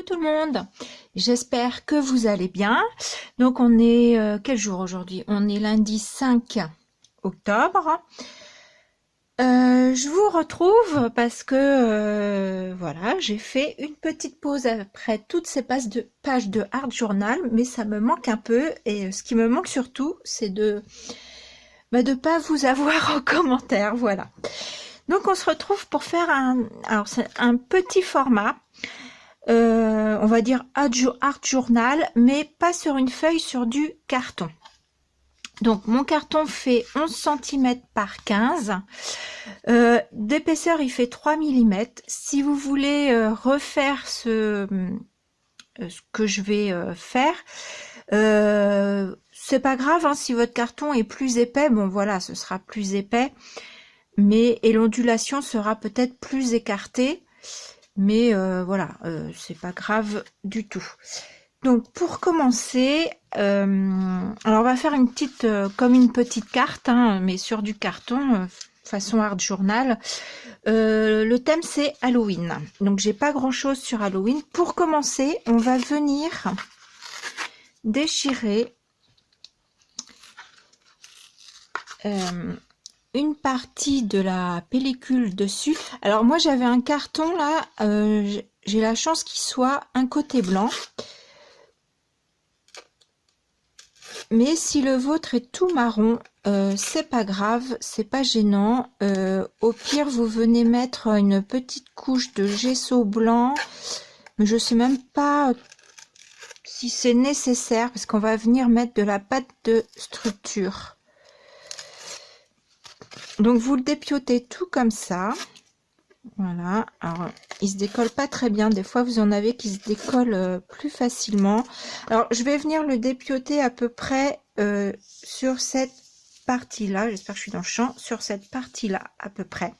Coucou tout le monde, j'espère que vous allez bien. Donc on est, quel jour aujourd'hui? On est lundi 5 octobre. Je vous retrouve parce que voilà, j'ai fait une petite pause après toutes ces pages de Art Journal, mais ça me manque un peu et ce qui me manque surtout, c'est de pas vous avoir en commentaire, voilà. Donc on se retrouve pour faire alors c'est un petit format. On va dire Art Journal, mais pas sur une feuille, sur du carton. Donc mon carton fait 11 cm par 15. D'épaisseur il fait 3 mm. Si vous voulez refaire ce que je vais faire, c'est pas grave hein, si votre carton est plus épais, bon voilà, ce sera plus épais, mais et l'ondulation sera peut-être plus écartée. Mais voilà, c'est pas grave du tout. Donc pour commencer, alors on va faire une petite, comme une petite carte, hein, mais sur du carton, façon Art Journal. Le thème c'est Halloween. Donc j'ai pas grand chose sur Halloween. Pour commencer, on va venir déchirer une partie de la pellicule dessus. Alors moi j'avais un carton là, j'ai la chance qu'il soit un côté blanc. Mais si le vôtre est tout marron, c'est pas grave, c'est pas gênant. Au pire, vous venez mettre une petite couche de gesso blanc. Mais je sais même pas si c'est nécessaire parce qu'on va venir mettre de la pâte de structure. Donc vous le dépiotez tout comme ça. Voilà. Alors il se décolle pas très bien. Des fois vous en avez qui se décollent plus facilement. Alors je vais venir le dépioter à peu près sur cette partie là. J'espère que je suis dans le champ. Sur cette partie là à peu près.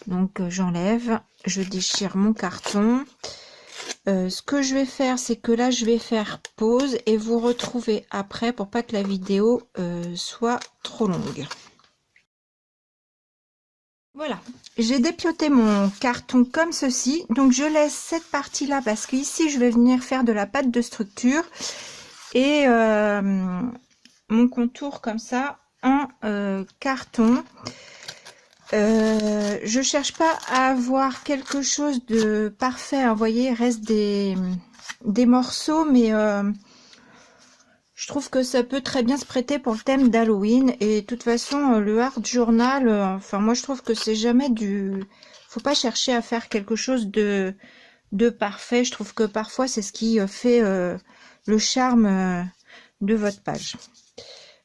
Donc j'enlève, je déchire mon carton. Ce que je vais faire, c'est que là je vais faire pause et vous retrouver après pour pas que la vidéo soit trop longue. Voilà, j'ai dépioté mon carton comme ceci. Donc je laisse cette partie là parce qu'ici je vais venir faire de la pâte de structure et mon contour comme ça en carton. Je cherche pas à avoir quelque chose de parfait, hein. Vous voyez, il reste des morceaux, mais je trouve que ça peut très bien se prêter pour le thème d'Halloween. Et de toute façon, le Art Journal, enfin moi je trouve que c'est jamais du... Faut pas chercher à faire quelque chose de parfait. Je trouve que parfois c'est ce qui fait le charme de votre page.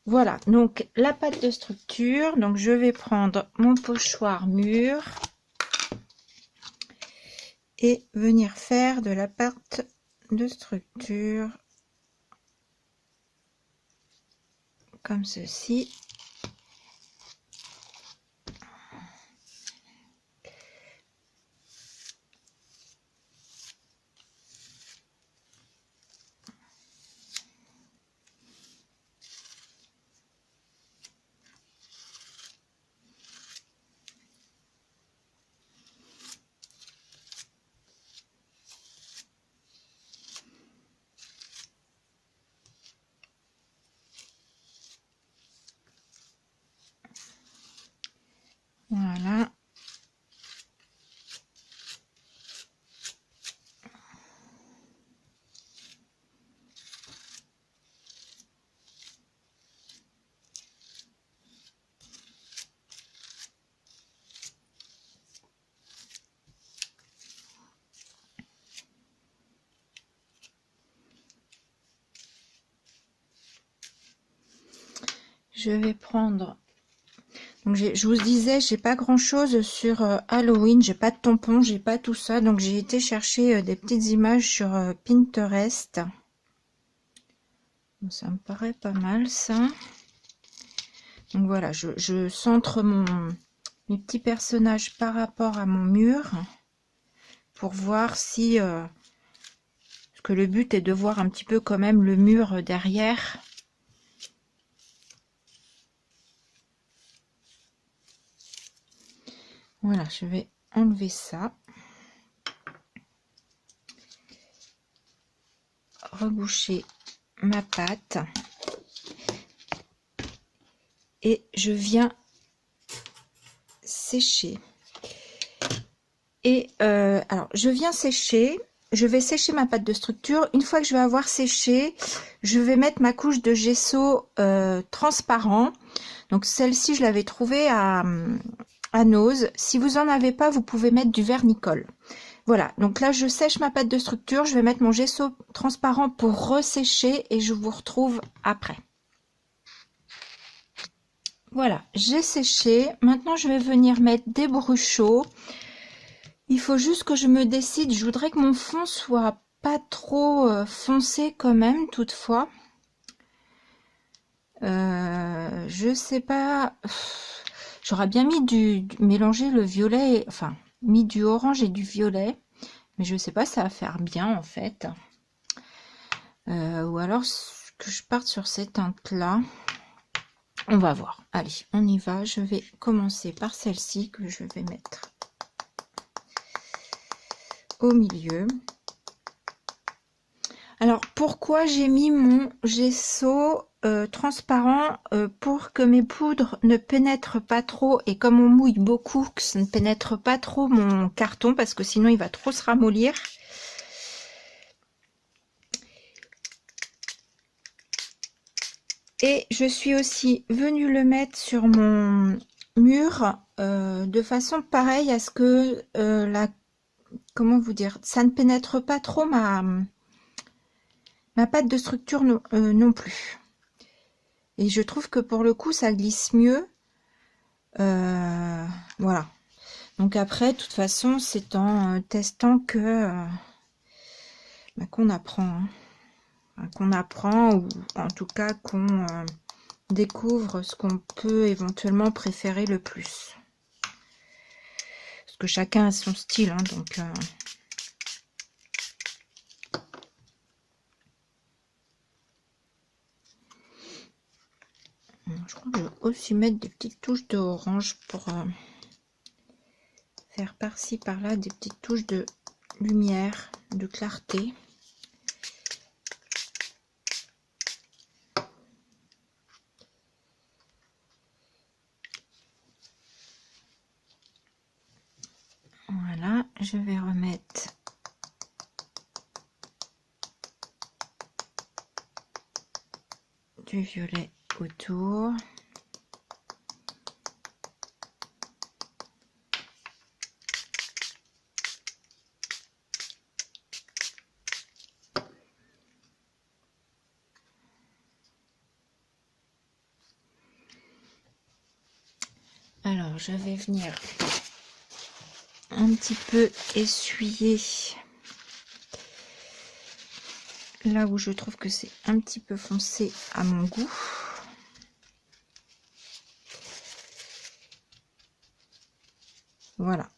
Voilà, donc la pâte de structure. Donc je vais prendre mon pochoir mûr et venir faire de la pâte de structure comme ceci. Voilà. Je vais prendre... Donc je vous disais, j'ai pas grand chose sur Halloween, j'ai pas de tampons, j'ai pas tout ça, donc j'ai été chercher des petites images sur Pinterest. Donc, ça me paraît pas mal ça. Donc voilà, je centre mes petits personnages par rapport à mon mur pour voir si... parce que le but est de voir un petit peu quand même le mur derrière. Voilà, je vais enlever ça. reboucher ma pâte et je viens sécher. Et alors je viens sécher, je vais sécher ma pâte de structure. Une fois que je vais avoir séché, je vais mettre ma couche de gesso transparent. Donc celle-ci, je l'avais trouvée à Nose. Si vous en avez pas, vous pouvez mettre du vernicole. Voilà, donc là je sèche ma pâte de structure, je vais mettre mon gesso transparent pour ressécher et je vous retrouve après. Voilà, j'ai séché. Maintenant je vais venir mettre des bruchots. Il faut juste que je me décide, je voudrais que mon fond soit pas trop foncé quand même toutefois. Je sais pas, j'aurais bien mis mélanger le violet, enfin mis du orange et du violet, mais je sais pas si ça va faire bien en fait. Ou alors que je parte sur ces teintes là. On va voir. Allez, on y va. Je vais commencer par celle-ci que je vais mettre au milieu. Alors pourquoi j'ai mis mon gesso transparent pour que mes poudres ne pénètrent pas trop, et comme on mouille beaucoup, que ça ne pénètre pas trop mon carton parce que sinon il va trop se ramollir. Et je suis aussi venue le mettre sur mon mur de façon pareille à ce que comment vous dire, ça ne pénètre pas trop ma pâte de structure non plus. Et je trouve que pour le coup ça glisse mieux. Voilà. Donc après, de toute façon, c'est en testant que qu'on apprend. Hein. Qu'on apprend, ou en tout cas qu'on découvre ce qu'on peut éventuellement préférer le plus. Parce que chacun a son style, hein, donc... Je crois que je vais aussi mettre des petites touches d'orange pour faire par-ci par-là des petites touches de lumière, de clarté. Voilà, je vais remettre du violet autour. Alors, je vais venir un petit peu essuyer là où je trouve que c'est un petit peu foncé à mon goût. Voilà.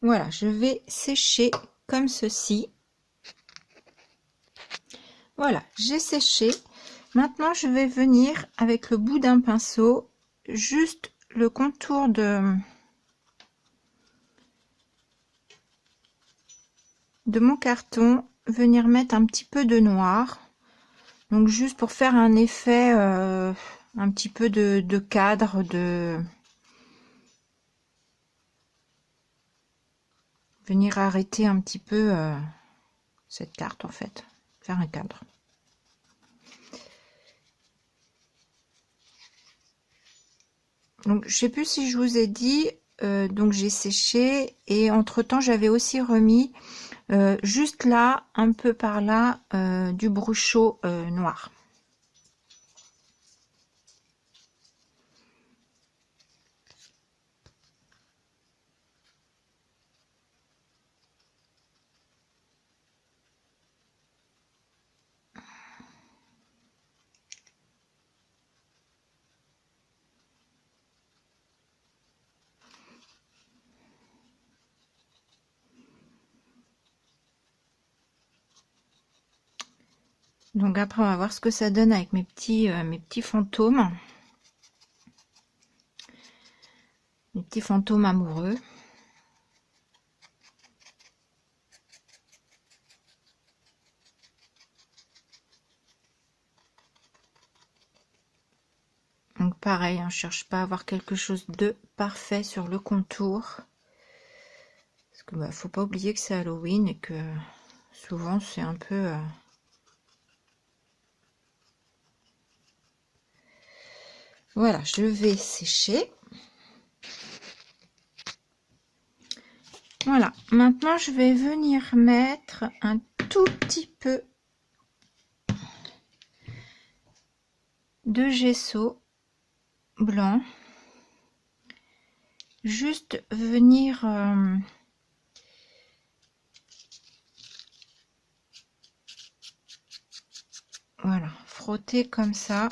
Voilà, je vais sécher comme ceci. Voilà, j'ai séché. Maintenant, je vais venir avec le bout d'un pinceau, juste le contour de mon carton, venir mettre un petit peu de noir. Donc juste pour faire un effet, un petit peu de cadre, venir arrêter un petit peu cette carte en fait, faire un cadre. Donc je sais plus si je vous ai dit, donc j'ai séché et entre temps j'avais aussi remis juste là, un peu par là, du bruchot noir. Donc après, on va voir ce que ça donne avec mes petits fantômes. Mes petits fantômes amoureux. Donc pareil, hein, je cherche pas à avoir quelque chose de parfait sur le contour. Parce que faut pas oublier que c'est Halloween et que souvent c'est un peu... Voilà, je vais sécher. Voilà, maintenant je vais venir mettre un tout petit peu de gesso blanc. Juste venir voilà, frotter comme ça.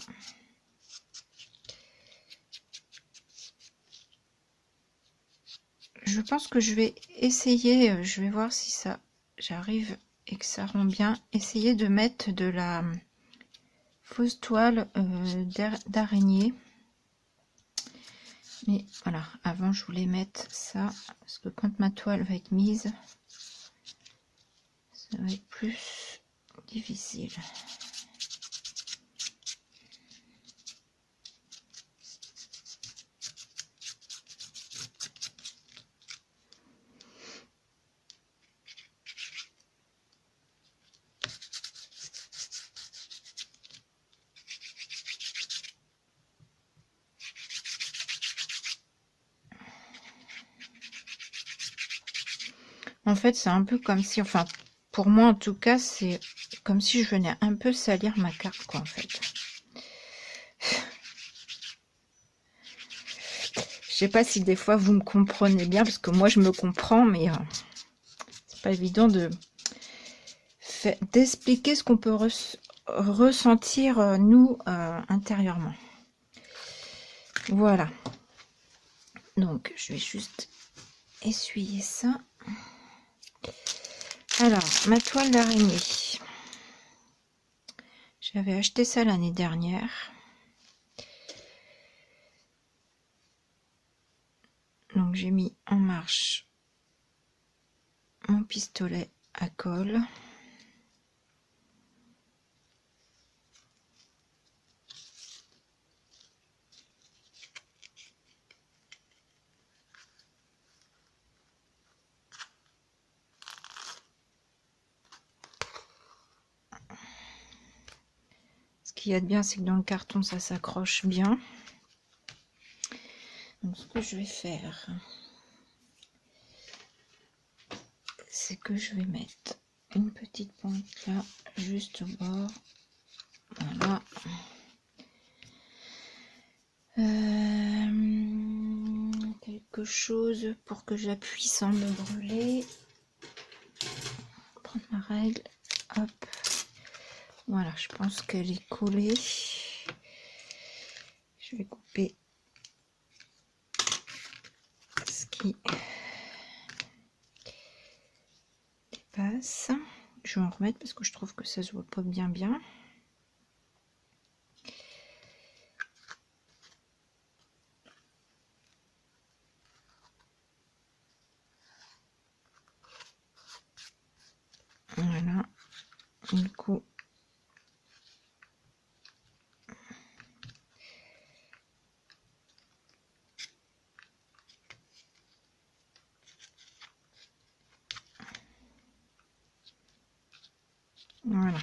Je pense que je vais essayer, je vais voir si ça j'arrive et que ça rend bien. Essayer de mettre de la fausse toile d'araignée. Mais voilà, avant je voulais mettre ça, parce que quand ma toile va être mise, ça va être plus difficile. En fait, c'est un peu comme si, enfin, pour moi en tout cas, c'est comme si je venais un peu salir ma carte, quoi, en fait. Je sais pas si des fois vous me comprenez bien, parce que moi je me comprends, mais c'est pas évident d'expliquer ce qu'on peut ressentir nous intérieurement. Voilà. Donc, je vais juste essuyer ça. Alors, ma toile d'araignée. J'avais acheté ça l'année dernière. Donc, j'ai mis en marche mon pistolet à colle. Ce qu'il y a de bien, c'est que dans le carton, ça s'accroche bien. Donc, ce que je vais faire, c'est que je vais mettre une petite pointe là, juste au bord. Voilà. Quelque chose pour que j'appuie sans me brûler. Prendre ma règle. Hop. Voilà, je pense qu'elle est collée. Je vais couper ce qui dépasse. Je vais en remettre parce que je trouve que ça se voit pas bien. Voilà. Du coup, voilà.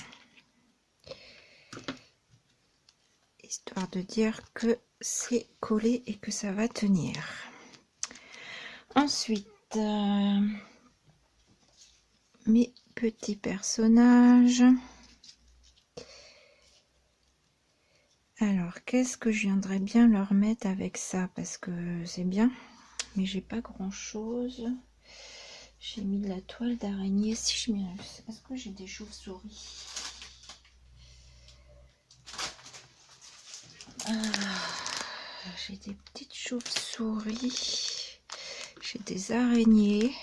Histoire de dire que c'est collé et que ça va tenir. Ensuite, mes petits personnages. Alors, qu'est-ce que je viendrais bien leur mettre avec ça? Parce que c'est bien, mais j'ai pas grand-chose. J'ai mis de la toile d'araignée. Si je mets... Est-ce que j'ai des chauves-souris? J'ai des petites chauves-souris. J'ai des araignées.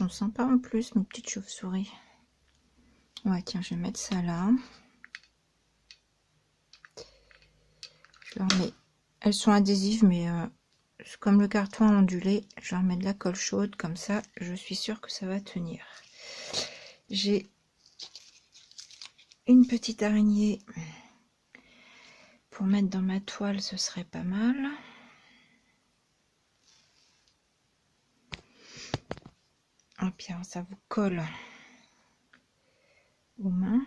sont sympas en plus, mes petites chauves-souris. Ouais, tiens, je vais mettre ça là. Je leur mets... Elles sont adhésives, mais comme le carton a ondulé, je leur mets de la colle chaude, comme ça, je suis sûre que ça va tenir. J'ai une petite araignée pour mettre dans ma toile, ce serait pas mal. Et puis ça vous colle aux mains.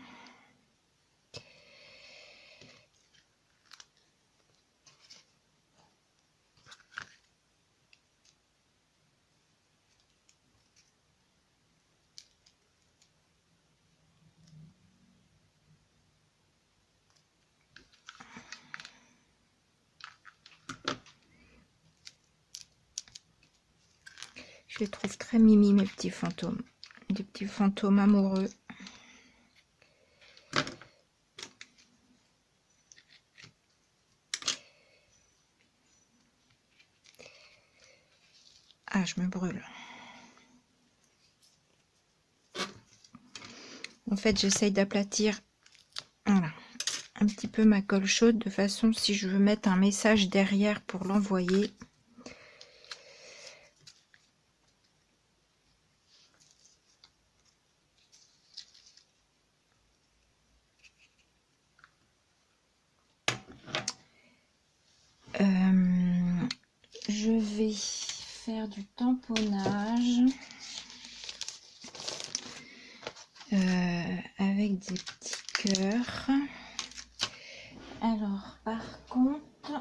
Je les trouve très mimi, mes petits fantômes. Des petits fantômes amoureux. Ah, je me brûle. En fait, j'essaye d'aplatir, voilà, un petit peu ma colle chaude, de façon, si je veux mettre un message derrière pour l'envoyer, je vais faire du tamponnage avec des petits cœurs. Alors, par contre,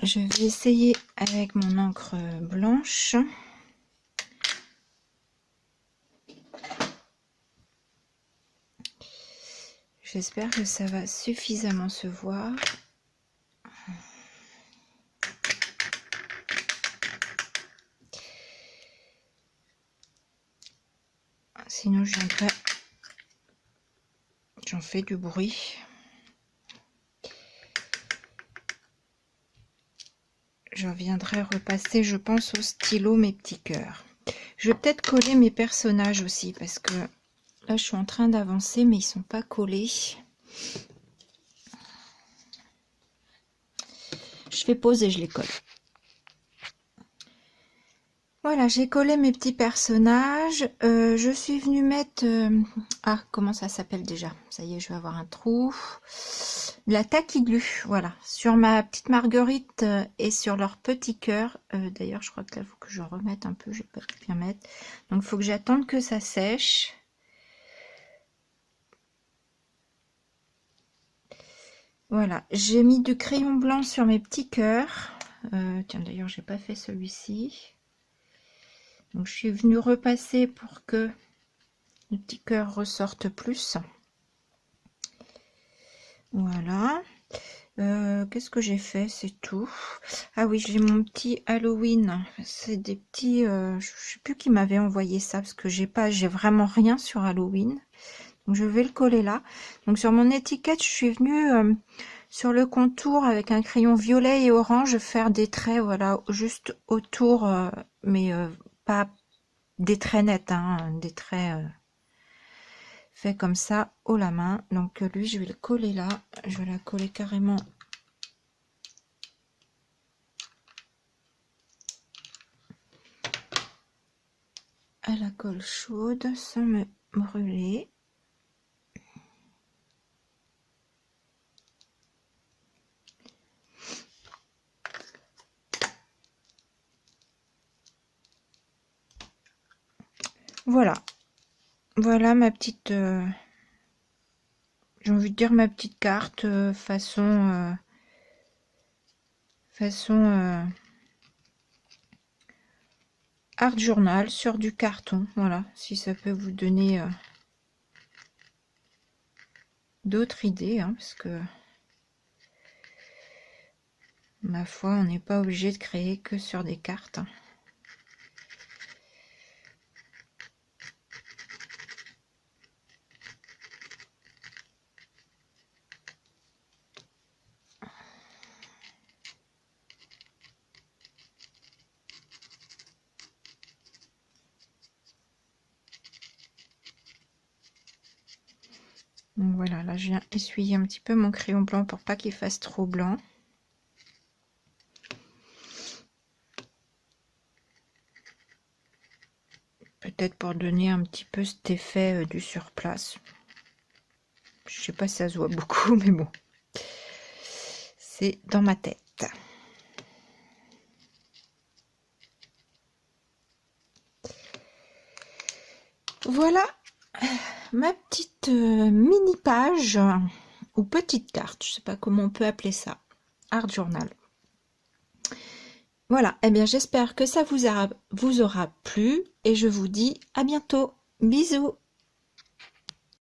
je vais essayer avec mon encre blanche. J'espère que ça va suffisamment se voir. Sinon, j'en fais du bruit. Je viendrai repasser, je pense, au stylo mes petits cœurs. Je vais peut-être coller mes personnages aussi, parce que là, je suis en train d'avancer, mais ils sont pas collés. Je fais pause et je les colle. Voilà, j'ai collé mes petits personnages. Je suis venue mettre... ah, comment ça s'appelle déjà? Ça y est, je vais avoir un trou. La taquiglu, voilà. Sur ma petite marguerite et sur leur petit cœur. D'ailleurs, je crois que là, il faut que je remette un peu. Je vais pas bien mettre. Donc, il faut que j'attende que ça sèche. Voilà, j'ai mis du crayon blanc sur mes petits cœurs. Tiens, d'ailleurs, j'ai pas fait celui-ci. Donc, je suis venue repasser pour que les petits cœurs ressortent plus. Voilà. Qu'est-ce que j'ai fait? C'est tout. Ah oui, j'ai mon petit Halloween. C'est des petits... je sais plus qui m'avait envoyé ça, parce que j'ai vraiment rien sur Halloween. Donc, je vais le coller là. Donc, sur mon étiquette, je suis venue... sur le contour avec un crayon violet et orange, faire des traits, voilà, juste autour, mais pas des traits nets, hein, des traits faits comme ça, haut la main. Donc lui, je vais le coller là, je vais la coller carrément à la colle chaude sans me brûler. Voilà, voilà ma petite, j'ai envie de dire ma petite carte façon art journal sur du carton. Voilà, si ça peut vous donner d'autres idées, hein, parce que ma foi, on n'est pas obligé de créer que sur des cartes. Donc voilà, là je viens essuyer un petit peu mon crayon blanc pour pas qu'il fasse trop blanc. Peut-être pour donner un petit peu cet effet du surplace. Je sais pas si ça se voit beaucoup, mais bon. C'est dans ma tête. Voilà ma petite mini page ou petite carte, je sais pas comment on peut appeler ça, art journal. Voilà, et bien j'espère que ça vous aura plu et je vous dis à bientôt. Bisous.